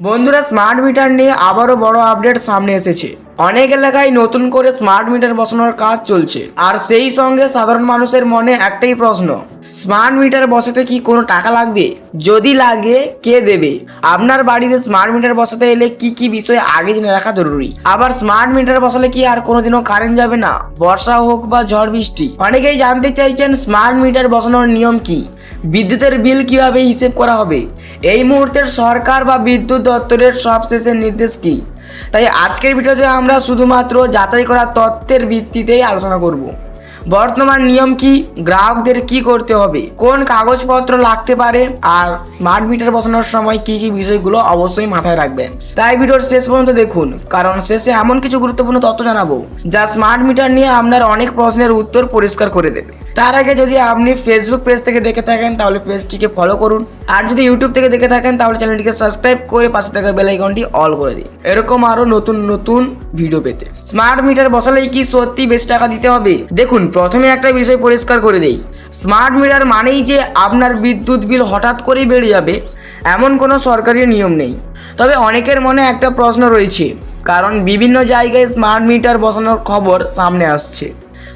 বন্ধুরা, smart meter নিয়ে আবারও বড় আপডেট সামনে এসেছে। অনেক এলাকায় নতুন করে স্মার্ট মিটার বসানোর কাজ চলছে, আর সেই সঙ্গে সাধারণ মানুষের মনে একটাই প্রশ্ন, স্মার্ট মিটার বসাতে কি কোনো টাকা লাগবে? যদি লাগে, কে দেবে? আপনার বাড়িতে স্মার্ট মিটার বসাতে এলে কি কি বিষয় আগে জেনে রাখা জরুরি? আবার স্মার্ট মিটার বসালে কি আর কোনোদিনও কারেন্ট যাবে না, বর্ষা হোক বা ঝড় বৃষ্টি? অনেকেই জানতে চাইছেন স্মার্ট মিটার বসানোর নিয়ম কি, বিদ্যুতের বিল কিভাবে হিসেব করা হবে, এই মুহূর্তের সরকার বা বিদ্যুৎ দপ্তরের সবশেষের নির্দেশ কি। তাই আজকের ভিডিওতে আমরা শুধুমাত্র যাচাই করা তথ্যের ভিত্তিতেই আলোচনা করব। বর্তমান নিয়ম কি, গ্রাহকদের কি করতে হবে, কোন কাগজপত্র লাগতে পারে, আর স্মার্ট মিটার বসানোর সময় কি কি বিষয়গুলো অবশ্যই মাথায় রাখবেন। তাই ভিডিওর শেষ পর্যন্ত দেখুন, কারণ শেষে এমন কিছু গুরুত্বপূর্ণ তথ্য জানাবো যা স্মার্ট মিটার নিয়ে আপনার অনেক প্রশ্নের উত্তর পরিষ্কার করে দেবে। তার আগে যদি আপনি ফেসবুক পেজ থেকে দেখে থাকেন তাহলে পেজটিকে ফলো করুন, আর যদি ইউটিউব থেকে দেখে থাকেন তাহলে চ্যানেলটিকে সাবস্ক্রাইব করে পাশে থাকা বেল আইকনটি অল করে দিন, এরকম আরো নতুন নতুন ভিডিও পেতে। স্মার্ট মিটার বসালেই কি সত্যি বেশি টাকা দিতে হবে? দেখুন, প্রথমে একটা বিষয় পরিষ্কার করে দেই, স্মার্ট মিটার মানেই যে আপনার বিদ্যুৎ বিল হঠাৎ করেই বেড়ে যাবে এমন কোনো সরকারি নিয়ম নেই। তবে অনেকের মনে একটা প্রশ্ন রয়েছে, কারণ বিভিন্ন জায়গায় স্মার্ট মিটার বসানোর খবর সামনে আসছে।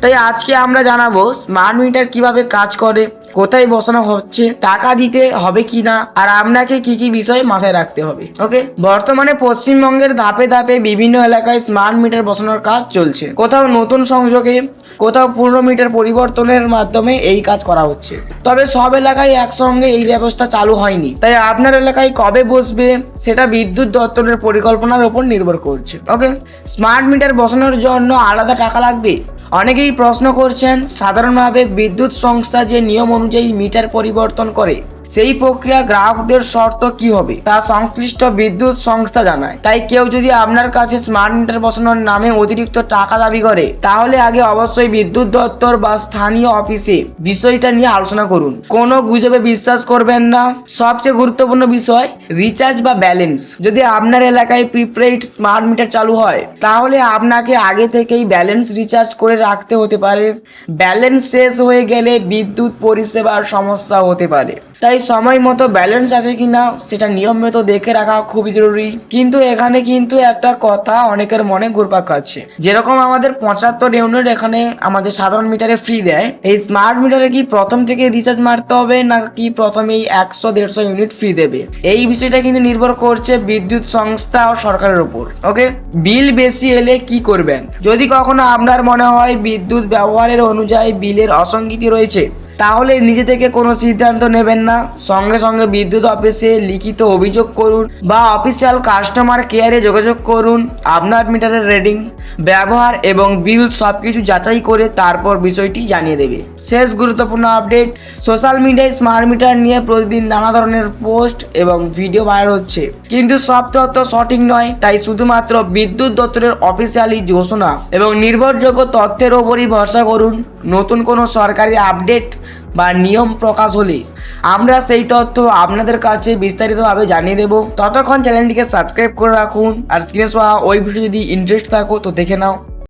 তাই আজকে আমরা জানাবো স্মার্ট মিটার কিভাবে কাজ করে, কোথায় বসানো হচ্ছে, টাকা দিতে হবে কি না, আর আপনাকে কি কি বিষয় মাথায় রাখতে হবে। ওকে, বর্তমানে পশ্চিমবঙ্গের ধাপে ধাপে বিভিন্ন এলাকায় স্মার্ট মিটার বসানোর কাজ চলছে। কোথাও নতুন সংযোগে, কোথাও পুরনো মিটার পরিবর্তনের মাধ্যমে এই কাজ করা হচ্ছে। তবে সব এলাকায় একসঙ্গে এই ব্যবস্থা চালু হয়নি, তাই আপনার এলাকায় কবে বসবে সেটা বিদ্যুৎ দপ্তরের পরিকল্পনার উপর নির্ভর করছে। ওকে, স্মার্ট মিটার বসানোর জন্য আলাদা টাকা লাগবে? অনেকেই প্রশ্ন করছেন। সাধারণভাবে বিদ্যুৎ সংস্থা যে নিয়ম অনুযায়ী মিটার পরিবর্তন করে সেই প্রক্রিয়া গ্রাহকদের শর্ত কি হবে তা সংশ্লিষ্ট বিদ্যুৎ সংস্থা জানায়। তাই কেউ যদি আপনার কাছে স্মার্ট মিটার বসানোর নামে অতিরিক্ত টাকা দাবি করে তাহলে আগে অবশ্যই বিদ্যুৎ দপ্তর বা স্থানীয় অফিসে বিষয়টা নিয়ে আলোচনা করুন। কোনো গুজবে বিশ্বাস করবেন না। সবচেয়ে গুরুত্বপূর্ণ বিষয়, রিচার্জ বা ব্যালেন্স। যদি আপনার এলাকায় প্রিপেইড স্মার্ট মিটার চালু হয় তাহলে আপনাকে আগে থেকেই ব্যালেন্স রিচার্জ করে রাখতে হতে পারে। ব্যালেন্স শেষ হয়ে গেলে বিদ্যুৎ পরিষেবার সমস্যা হতে পারে, তাই সময় মতো ব্যালেন্স আছে কিনা সেটা নিয়মিত দেখে রাখা খুবই জরুরি। কিন্তু এখানে কিন্তু একটা কথা অনেকের মনে ঘুরপাক খাচ্ছে, যেরকম আমাদের 75 ইউনিট এখানে আমাদের সাধারণ মিটারে ফ্রি দেয়, এই স্মার্ট মিটারে কি প্রথম থেকে রিচার্জ মারতে হবে নাকি প্রথমেই 100-150 ইউনিট ফ্রি দেবে? এই বিষয়টা কিন্তু নির্ভর করছে বিদ্যুৎ সংস্থা ও সরকারের উপর। ওকে, বিল বেশি এলে কি করবেন? যদি কখনো আপনার মনে হয় বিদ্যুৎ ব্যবহারের অনুযায়ী বিলের অসঙ্গতি রয়েছে তাহলে নিজে থেকে কোনো সিদ্ধান্ত নেবেন না। সঙ্গে সঙ্গে বিদ্যুৎ অফিসে লিখিত অভিযোগ করুন বা অফিসিয়াল কাস্টমার কেয়ারে যোগাযোগ করুন। আপনার মিটারের রিডিং, ব্যবহার এবং বিল সবকিছু যাচাই করে তারপর বিষয়টি জানিয়ে দেবে। শেষ গুরুত্বপূর্ণ আপডেট, সোশ্যাল মিডিয়ায় স্মার্ট মিটার নিয়ে প্রতিদিন নানা ধরনের পোস্ট এবং ভিডিও ভাইরাল হচ্ছে, কিন্তু সব তথ্য সঠিক নয়। তাই শুধুমাত্র বিদ্যুৎ দপ্তরের অফিসিয়ালি ঘোষণা এবং নির্ভরযোগ্য তথ্যের ওপরই ভরসা করুন। নতুন কোনো সরকারি আপডেট বা নিয়ম প্রকাশ হলে আমরা সেই তথ্য আপনাদের কাছে বিস্তারিতভাবে জানিয়ে দেব। ততক্ষণ চ্যানেলটিকে সাবস্ক্রাইব করে রাখুন, আর স্ক্রিনে ওই ভিডিও যদি ইন্টারেস্ট থাকো তো দেখে নাও।